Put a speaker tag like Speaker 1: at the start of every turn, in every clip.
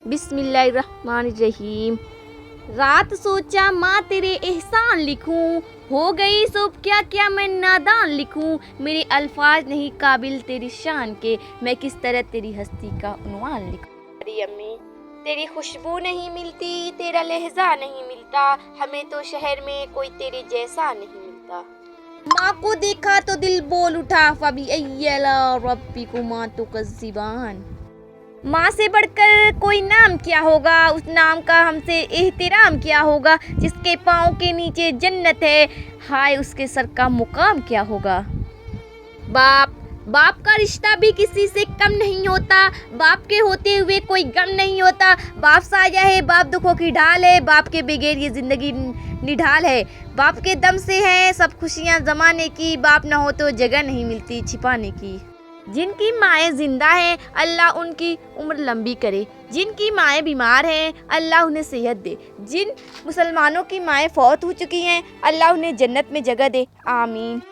Speaker 1: बिस्मिल्लाहिर्रहमानिर्रहीम। रात सोचा माँ तेरे एहसान लिखूं, हो गई सुबह क्या क्या मैं नादान लिखूं। मेरे अल्फाज नहीं काबिल तेरी शान के, मैं किस तरह तेरी हस्ती का उन्वान लिखूं। अरे अम्मी, तेरी खुशबू नहीं मिलती, तेरा लहजा नहीं मिलता, हमें तो शहर में कोई तेरे जैसा नहीं मिलता। माँ को देखा तो दिल बोल उठा, फबी अय्यला रब्बिकुमा तुकज़्ज़िबान। माँ से बढ़कर कोई नाम क्या होगा, उस नाम का हमसे एहतराम क्या होगा। जिसके पाँव के नीचे जन्नत है, हाय उसके सर का मुकाम क्या होगा। बाप का रिश्ता भी किसी से कम नहीं होता, बाप के होते हुए कोई गम नहीं होता। बाप साया है, बाप दुखों की ढाल है, बाप के बगैर ये जिंदगी निढाल है। बाप के दम से है सब खुशियाँ जमाने की, बाप ना हो तो जगह नहीं मिलती छिपाने की। जिनकी माएँ जिंदा हैं अल्लाह उनकी उम्र लंबी करे, जिनकी माएँ बीमार हैं अल्लाह उन्हें सेहत दे, जिन मुसलमानों की माएँ फौत हो चुकी हैं अल्लाह उन्हें जन्नत में जगह दे, आमीन।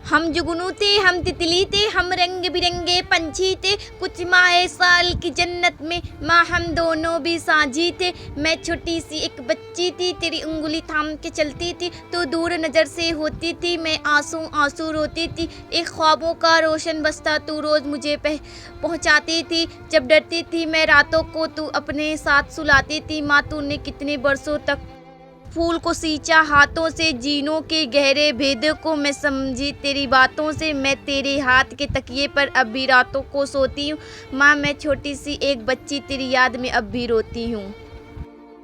Speaker 1: हम जुगनू थे, हम तितली थे, हम रंग बिरंगे पंछी थे, कुछ माह साल की जन्नत में माँ हम दोनों भी साझी थे। मैं छोटी सी एक बच्ची थी, तेरी उंगली थाम के चलती थी, तो दूर नज़र से होती थी, मैं आंसू आंसू रोती थी। एक ख्वाबों का रोशन बस्ता तू रोज़ मुझे पहुँचाती थी, जब डरती थी मैं रातों को तू अपने साथ सुलाती थी। माँ तूने कितने बरसों तक फूल को सींचा हाथों से, जीनों के गहरे भेद को मैं समझी तेरी बातों से। मैं तेरे हाथ के तकिए पर अब भी रातों को सोती हूँ, माँ मैं छोटी सी एक बच्ची तेरी याद में अब भी रोती हूँ।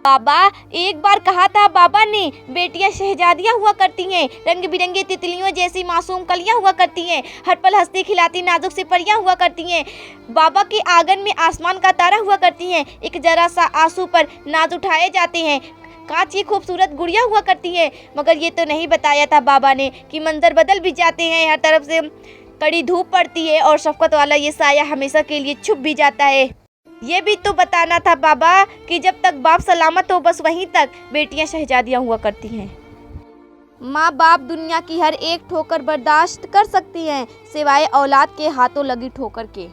Speaker 1: बाबा, एक बार कहा था बाबा ने, बेटियां शहजादियां हुआ करती हैं, रंग बिरंगे तितलियों जैसी मासूम कलियां हुआ करती हैं, हर पल हंसती खिलाती नाजुक से परियां हुआ करती हैं। बाबा के आंगन में आसमान का तारा हुआ करती हैं, एक जरा सा आंसू पर नाज उठाए जाते हैं, कांच की खूबसूरत गुड़िया हुआ करती हैं। मगर ये तो नहीं बताया था बाबा ने कि मंजर बदल भी जाते हैं, हर तरफ से कड़ी धूप पड़ती है और शफकत वाला ये साया हमेशा के लिए छुप भी जाता है। ये भी तो बताना था बाबा कि जब तक बाप सलामत हो बस वहीं तक बेटियां शहजादियां हुआ करती हैं। माँ बाप दुनिया की हर एक ठोकर बर्दाश्त कर सकती हैं, सिवाय औलाद के हाथों लगी ठोकर के।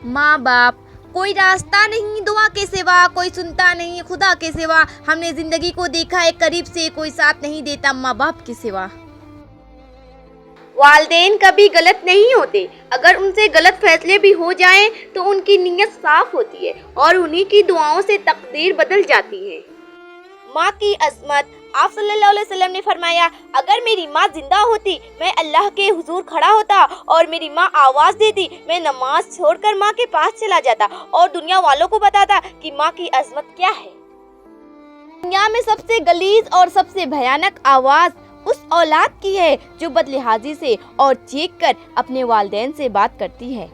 Speaker 1: माँ बाप कोई रास्ता नहीं दुआ के सिवा, कोई सुनता नहीं खुदा के सिवा, हमने जिंदगी को देखा है करीब से, कोई साथ नहीं देता माँ बाप के सिवा। वालिदैन कभी गलत नहीं होते, अगर उनसे गलत फैसले भी हो जाएं तो उनकी नीयत साफ होती है और उन्हीं की दुआओं से तकदीर बदल जाती है। माँ की अजमत, आप सल्लल्लाहु अलैहि वसल्लम ने फरमाया, अगर मेरी माँ जिंदा होती मैं अल्लाह के हुजूर खड़ा होता और मेरी माँ आवाज़ देती मैं नमाज छोड़कर माँ के पास चला जाता और दुनिया वालों को बताता कि माँ की अजमत क्या है। दुनिया में सबसे गलीज और सबसे भयानक आवाज़ उस औलाद की है जो बदलिहाजी से और चीख कर अपने वालिदैन से बात करती है।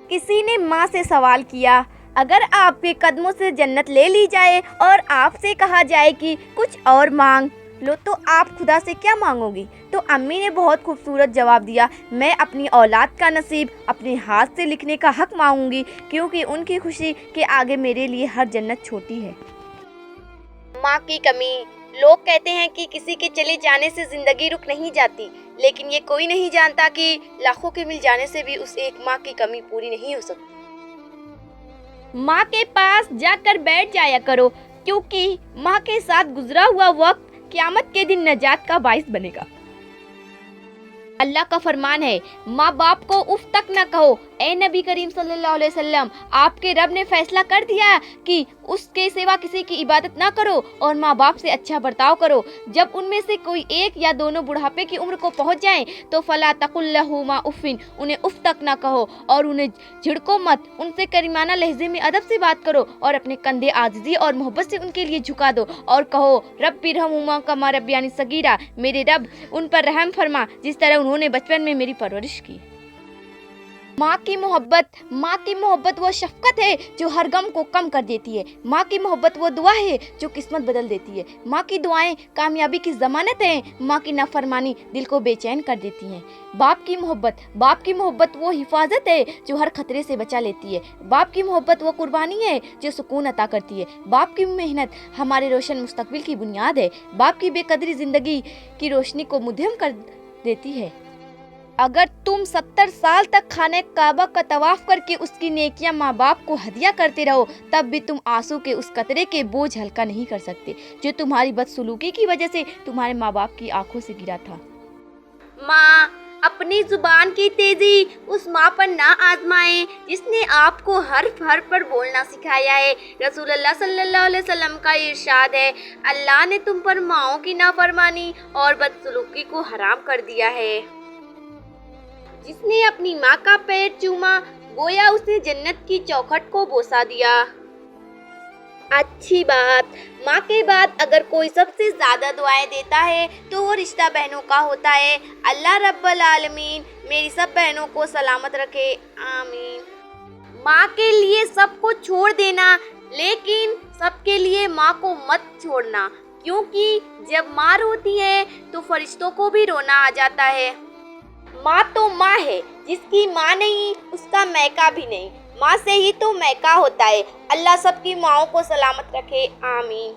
Speaker 1: किसी ने माँ से सवाल किया, अगर आपके कदमों से जन्नत ले ली जाए और आपसे कहा जाए कि कुछ और मांग लो तो आप खुदा से क्या मांगोगी? तो अम्मी ने बहुत खूबसूरत जवाब दिया, मैं अपनी औलाद का नसीब अपने हाथ से लिखने का हक मांगूंगी, क्योंकि उनकी खुशी के आगे मेरे लिए हर जन्नत छोटी है। माँ की कमी, लोग कहते हैं कि किसी के चले जाने से जिंदगी रुक नहीं जाती, लेकिन ये कोई नहीं जानता कि लाखों के मिल जाने से भी उस एक माँ की कमी पूरी नहीं हो सकती। माँ के पास जाकर बैठ जाया करो, क्योंकि माँ के साथ गुजरा हुआ वक्त क़यामत के दिन नजात का बाइस बनेगा। अल्लाह का फरमान है, माँ बाप को उफ तक न कहो। ए नबी करीम सल्लल्लाहु अलैहि वसल्लम, आपके रब ने फैसला कर दिया कि उसके सिवा किसी की इबादत ना करो और माँ बाप से अच्छा बर्ताव करो। जब उनमें से कोई एक या दोनों बुढ़ापे की उम्र को पहुँच जाएं तो फला तकुल लहुमा उफ़िन, उन्हें उफ तक ना कहो और उन्हें झिड़को मत। उनसे करीमाना लहजे में अदब से बात करो और अपने कंधे आजिज़ी और मोहब्बत से उनके लिए झुका दो और कहो, रब्बिरहमुमा कमा रब्बियानी सगीरा, मेरे रब उन पर रहम फरमा जिस तरह उन्होंने बचपन में मेरी परवरिश की। माँ की मोहब्बत वो शफकत है जो हर गम को कम कर देती है। माँ की मोहब्बत वो दुआ है जो किस्मत बदल देती है। माँ की दुआएं कामयाबी की ज़मानत हैं, माँ की नाफरमानी दिल को बेचैन कर देती हैं। बाप की मोहब्बत वो हिफाजत है जो हर खतरे से बचा लेती है। बाप की मोहब्बत वो कुर्बानी है जो सुकून अता करती है। बाप की मेहनत हमारे रोशन मुस्तकबिल की बुनियाद है। बाप की बेकदरी ज़िंदगी की रोशनी को मुद्दम कर देती है।
Speaker 2: अगर तुम 70 साल तक खाने काबा का तवाफ करके उसकी नेकियां माँ बाप को हदिया करते रहो, तब भी तुम आंसू के उस कतरे के बोझ हल्का नहीं कर सकते जो तुम्हारी बदसलूकी की वजह से तुम्हारे माँ बाप की आंखों से गिरा था।
Speaker 1: माँ, अपनी जुबान की तेजी उस माँ पर ना आजमाएं जिसने आपको हर्फ हर्फ पर बोलना सिखाया है। रसूलुल्लाह सल्लल्लाहु अलैहि वसल्लम का इरशाद है, अल्लाह ने तुम पर माँओं की नाफरमानी और बदसलूकी को हराम कर दिया है। जिसने अपनी माँ का पैर चूमा, गोया उसने जन्नत की चौखट को बोसा दिया। अच्छी बात, माँ के बाद अगर कोई सबसे ज्यादा दुआएं देता है तो वो रिश्ता बहनों का होता है। अल्लाह रब्बल आलमीन मेरी सब बहनों को सलामत रखे, आमीन। माँ के लिए सब कुछ छोड़ देना, लेकिन सबके लिए माँ को मत छोड़ना, क्योंकि जब माँ रोती है तो फरिश्तों को भी रोना आ जाता है। माँ तो माँ है, जिसकी माँ नहीं उसका मैका भी नहीं। माँ से ही तो मैका होता है। अल्लाह सबकी माँओं को सलामत रखे, आमीन।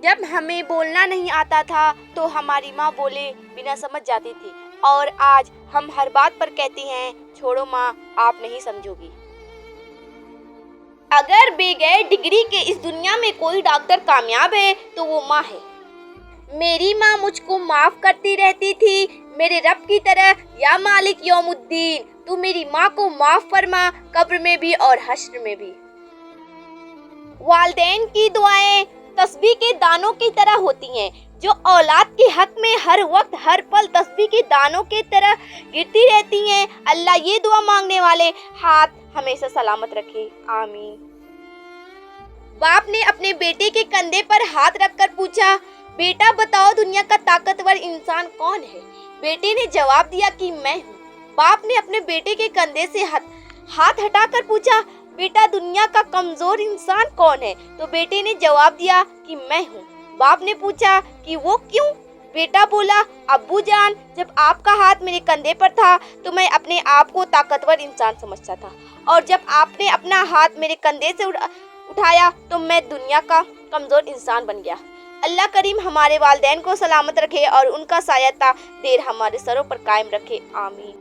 Speaker 1: जब हमें बोलना नहीं आता था तो हमारी माँ बोले बिना समझ जाती थी, और आज हम हर बात पर कहती हैं, छोड़ो माँ, आप नहीं समझोगी। अगर बगैर डिग्री के इस दुनिया में कोई डॉक्टर कामयाब है तो वो माँ है। मेरी माँ मुझको माफ करती रहती थी, मेरे रब की तरह, या मालिक यौमुद्दीन, तू मेरी माँ को माफ फरमा, कब्र में भी और हश्र में भी। वालिदैन की दुआएं तस्बीह के दानों की तरह होती हैं, जो औलाद के हक में हर वक्त हर पल तस्बीह के दानों के तरह गिरती रहती हैं। अल्लाह ये दुआ मांगने वाले हाथ हमेशा सलामत रखे, आमीन। बाप ने अपने बेटे के कंधे पर हाथ रखकर पूछा, बेटा बताओ दुनिया का ताकतवर इंसान कौन है? बेटे ने जवाब दिया कि मैं हूँ। बाप ने अपने बेटे के कंधे से हाथ हटाकर पूछा, बेटा दुनिया का कमजोर इंसान कौन है? तो बेटे ने जवाब दिया कि मैं हूँ। बाप ने पूछा कि वो क्यों? बेटा बोला, अब्बू जान, जब आपका हाथ मेरे कंधे पर था तो मैं अपने आप को ताकतवर इंसान समझता था, और जब आपने अपना हाथ मेरे कंधे से उठाया तो मैं दुनिया का कमजोर इंसान बन गया। अल्लाह करीम हमारे वालिदैन को सलामत रखे और उनका साया ता देर हमारे सरों पर कायम रखे, आमीन।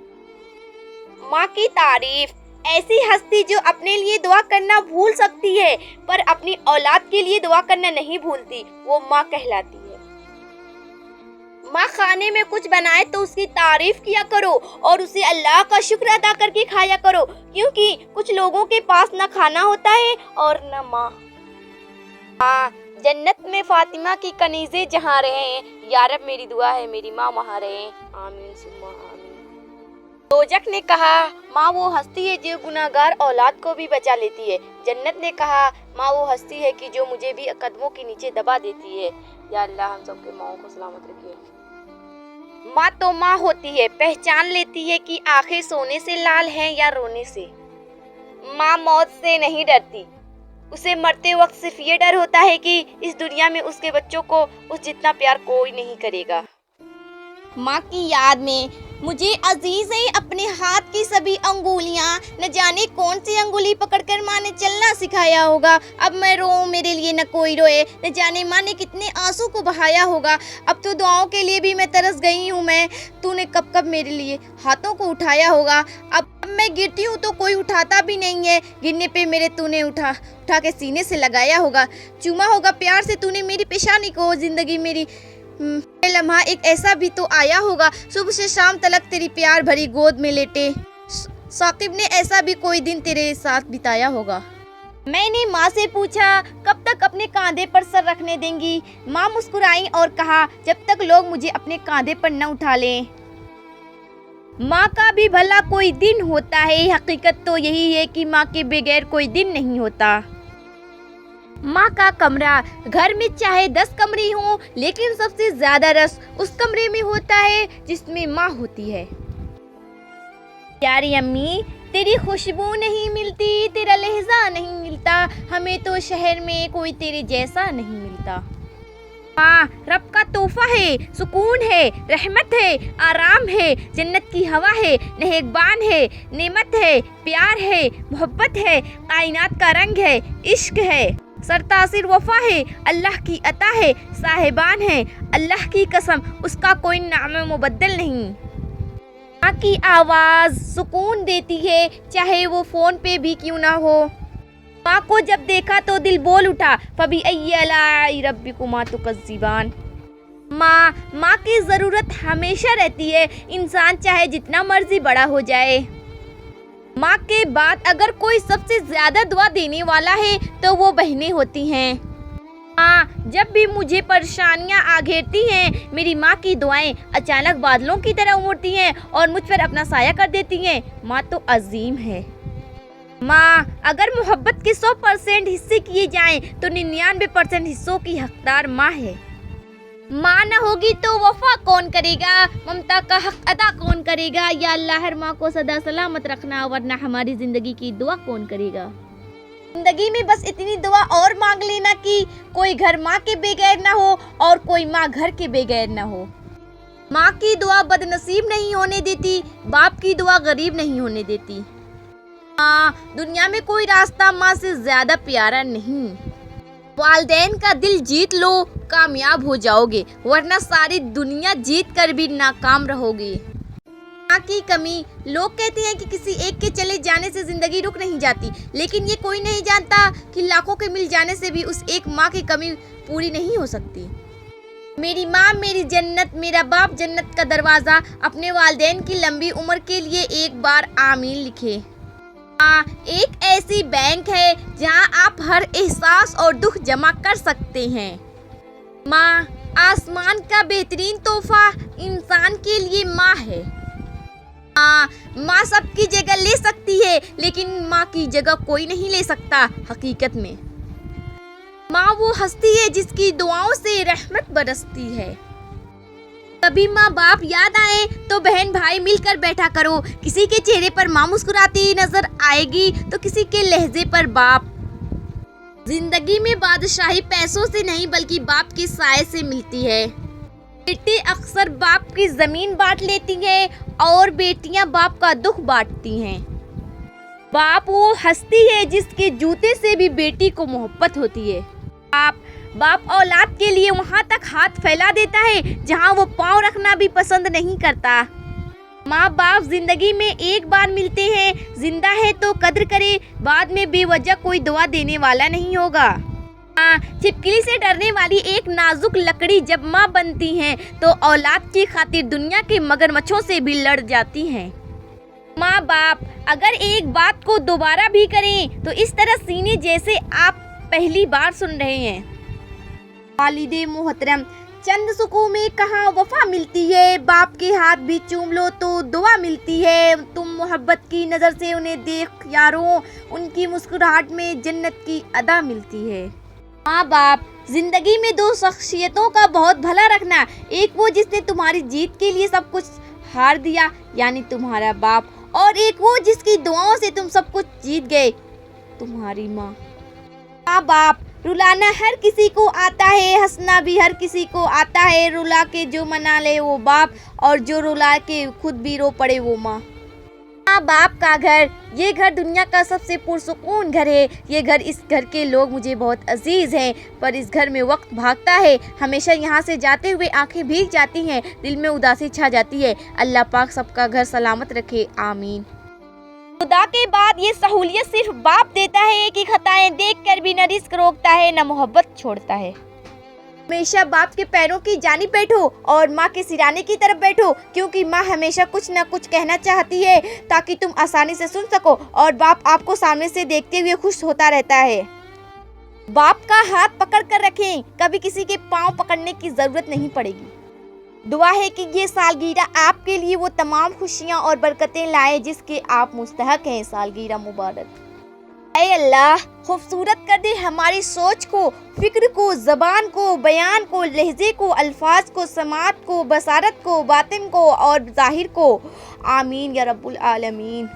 Speaker 1: माँ की तारीफ, ऐसी हस्ती जो अपने लिए दुआ करना भूल सकती है पर अपनी औलाद के लिए दुआ करना नहीं भूलती, वो माँ कहलाती है। माँ खाने में कुछ बनाए तो उसकी तारीफ किया करो और उसे अल्लाह का शुक्र अदा करके खाया करो, क्योंकि कुछ लोगों के पास न खाना होता है और न माँ। जन्नत में फातिमा की कनीज़े जहाँ रहे, या रब मेरी दुआ है मेरी माँ वहाँ रहे, आमीन सुम्मा आमीन। दोजख ने कहा, माँ वो हस्ती है जो गुनाहगार औलाद को भी बचा लेती है। जन्नत ने कहा, माँ वो हस्ती है कि जो मुझे भी कदमों के नीचे दबा देती है। या अल्लाह हम सबके माँओं को सलामत रखिए। माँ तो माँ होती है, पहचान लेती है कि आखिर सोने से लाल है या रोने से। माँ मौत से नहीं डरती, उसे मरते वक्त सिर्फ ये डर होता है कि इस दुनिया में उसके बच्चों को उस जितना प्यार कोई नहीं करेगा। माँ की याद में मुझे अजीज है अपने हाथ की सभी अंगुलियाँ, न जाने कौन सी अंगुली पकड़कर माँ ने चलना सिखाया होगा। अब मैं रोऊं मेरे लिए न कोई रोए, न जाने माँ ने कितने आंसू को बहाया होगा। अब तो दुआओं के लिए भी मैं तरस गई हूँ मैं, तूने कब कब मेरे लिए हाथों को उठाया होगा। अब मैं गिरती हूँ तो कोई उठाता भी नहीं है, गिरने पे मेरे तूने उठा के सीने से लगाया होगा, चूमा होगा प्यार से तूने मेरी पेशानी को। जिंदगी मेरी लम्हा एक ऐसा भी तो आया होगा, सुबह से शाम तलक तेरी प्यार भरी गोद में लेटे। साकिब ने ऐसा भी कोई दिन तेरे साथ बिताया होगा। मैंने माँ से पूछा, कब तक अपने कांधे पर सर रखने देंगी? माँ मुस्कुराई और कहा, जब तक लोग मुझे अपने कांधे पर न उठा लें। माँ का भी भला कोई दिन होता है, हकीकत तो यही है कि माँ के बगैर कोई दिन नहीं होता। माँ का कमरा, घर में चाहे 10 कमरे हों, लेकिन सबसे ज्यादा रस उस कमरे में होता है जिसमें माँ होती है। प्यारी अम्मी, तेरी खुशबू नहीं मिलती, तेरा लहजा नहीं मिलता, हमें तो शहर में कोई तेरे जैसा नहीं मिलता। माँ रब का तोहफा है, सुकून है, रहमत है, आराम है, जन्नत की हवा है, नेहबान है, नेमत है, प्यार है, मोहब्बत है, कायनात का रंग है, इश्क है, सरतासिर वफा है, अल्लाह की अता है, साहिबान है, अल्लाह की कसम उसका कोई नाम मुबद्दल नहीं।
Speaker 2: माँ की आवाज़ सुकून देती है, चाहे वो फ़ोन पे भी क्यों ना हो। माँ को जब देखा तो दिल बोल उठा, फबीअय्यि आलाइ रब्बिकुमा तुकज़्ज़िबान। माँ की ज़रूरत हमेशा रहती है, इंसान चाहे जितना मर्जी बड़ा हो जाए। माँ के बाद अगर कोई सबसे ज़्यादा दुआ देने वाला है तो वो बहनें होती हैं। जब भी मुझे परेशानियाँ आ घेरती हैं, मेरी माँ की दुआएं अचानक बादलों की तरह उमड़ती हैं और मुझ पर अपना साया कर देती हैं। माँ तो अजीम है। माँ अगर मोहब्बत के 100% हिस्से किए जाएं तो 99% हिस्सों की हकदार माँ है। माँ न होगी तो वफा कौन करेगा, ममता का हक अदा कौन करेगा। या अल्लाह हर माँ को सदा सलामत रखना, वरना हमारी ज़िंदगी की दुआ कौन करेगा। ज़िंदगी में बस इतनी दुआ और मांग लेना कि कोई घर माँ के बगैर ना हो और कोई माँ घर के बगैर ना हो। माँ की दुआ बदनसीब नहीं होने देती, बाप की दुआ गरीब नहीं होने देती। दुनिया में कोई रास्ता माँ से ज़्यादा प्यारा नहीं। वालिदैन का दिल जीत लो, कामयाब हो जाओगे, वरना सारी दुनिया जीत कर भी नाकाम रहोगे। माँ की कमी, लोग कहते हैं कि किसी एक के चले जाने से ज़िंदगी रुक नहीं जाती, लेकिन ये कोई नहीं जानता कि लाखों के मिल जाने से भी उस एक माँ की कमी पूरी नहीं हो सकती। मेरी माँ मेरी जन्नत, मेरा बाप जन्नत का दरवाज़ा। अपने वालिदैन की लंबी उम्र के लिए एक बार आमीन लिखे। एक ऐसी बैंक है जहाँ आप हर एहसास और दुख जमा कर सकते हैं। माँ आसमान का बेहतरीन तोहफा इंसान के लिए माँ है। माँ सबकी जगह ले सकती है, लेकिन माँ की जगह कोई नहीं ले सकता। हकीकत में माँ वो हस्ती है जिसकी दुआओं से रहमत बरसती है। कभी माँ बाप याद आए तो बहन भाई मिलकर बैठा करो। किसी के चेहरे पर माँ मुस्कुराती नजर आएगी तो किसी के लहजे पर बाप। जिंदगी में बादशाही पैसों से नहीं बल्कि बाप के साए से मिलती है। बेटी अक्सर बाप की जमीन बांट लेती हैं और बेटियां बाप का दुख बांटती हैं। बाप वो हस्ती है जिसके जूते से भी बेटी को मोहब्बत होती है। बाप औलाद के लिए वहां तक हाथ फैला देता है जहां वो पाँव रखना भी पसंद नहीं करता। माँ बाप जिंदगी में एक बार मिलते हैं, जिंदा है तो कद्र करे, बाद में बेवजह कोई दुआ देने वाला नहीं होगा। छिपकली से डरने वाली एक नाजुक लकड़ी जब माँ बनती हैं तो औलाद की खातिर दुनिया के मगरमच्छों से भी लड़ जाती हैं। माँ बाप अगर एक बात को दोबारा भी करें तो इस तरह सीने जैसे आप पहली बार सुन रहे हैं। वालिदे मोहतरम, चंद सुकून में कहाँ वफा मिलती है। बाप के हाथ भी चूम लो तो दुआ मिलती है। तुम मोहब्बत की नज़र से उन्हें देख यारों, उनकी मुस्कुराहट में जन्नत की अदा मिलती है। माँ बाप जिंदगी में दो शख्सियतों का बहुत भला रखना। एक वो जिसने तुम्हारी जीत के लिए सब कुछ हार दिया, यानी तुम्हारा बाप, और एक वो जिसकी दुआओं से तुम सब कुछ जीत गए, तुम्हारी माँ। माँ बाप रुलाना हर किसी को आता है, हंसना भी हर किसी को आता है। रुला के जो मना ले वो बाप, और जो रुला के खुद भी रो पड़े वो माँ। माँ बाप का घर, ये घर दुनिया का सबसे पुरसुकून घर है। ये घर, इस घर के लोग मुझे बहुत अजीज हैं, पर इस घर में वक्त भागता है। हमेशा यहाँ से जाते हुए आंखें भीग जाती हैं, दिल में उदासी छा जाती है। अल्लाह पाक सबका घर सलामत रखे, आमीन। खुदा के बाद ये सहूलियत सिर्फ बाप देता है कि खताएं देखकर भी न रिस्क रोकता है न मोहब्बत छोड़ता है। हमेशा बाप के पैरों की जानी बैठो और माँ के सिराने की तरफ बैठो, क्योंकि माँ हमेशा कुछ न कुछ कहना चाहती है ताकि तुम आसानी से सुन सको, और बाप आपको सामने से देखते हुए खुश होता रहता है। बाप का हाथ पकड़ कर रखें, कभी किसी के पाँव पकड़ने की जरूरत नहीं पड़ेगी। दुआ है कि ये सालगिरह आपके लिए वो तमाम खुशियाँ और बरकतें लाए जिसके आप मुस्तहक हैं। सालगिरह मुबारक। ऐ अल्लाह, खूबसूरत कर दे हमारी सोच को, फिक्र को, ज़बान को, बयान को, लहजे को, अल्फाज को, समात को, बसारत को, बातिन को और ज़ाहिर को। आमीन या रब्बुल आलमीन।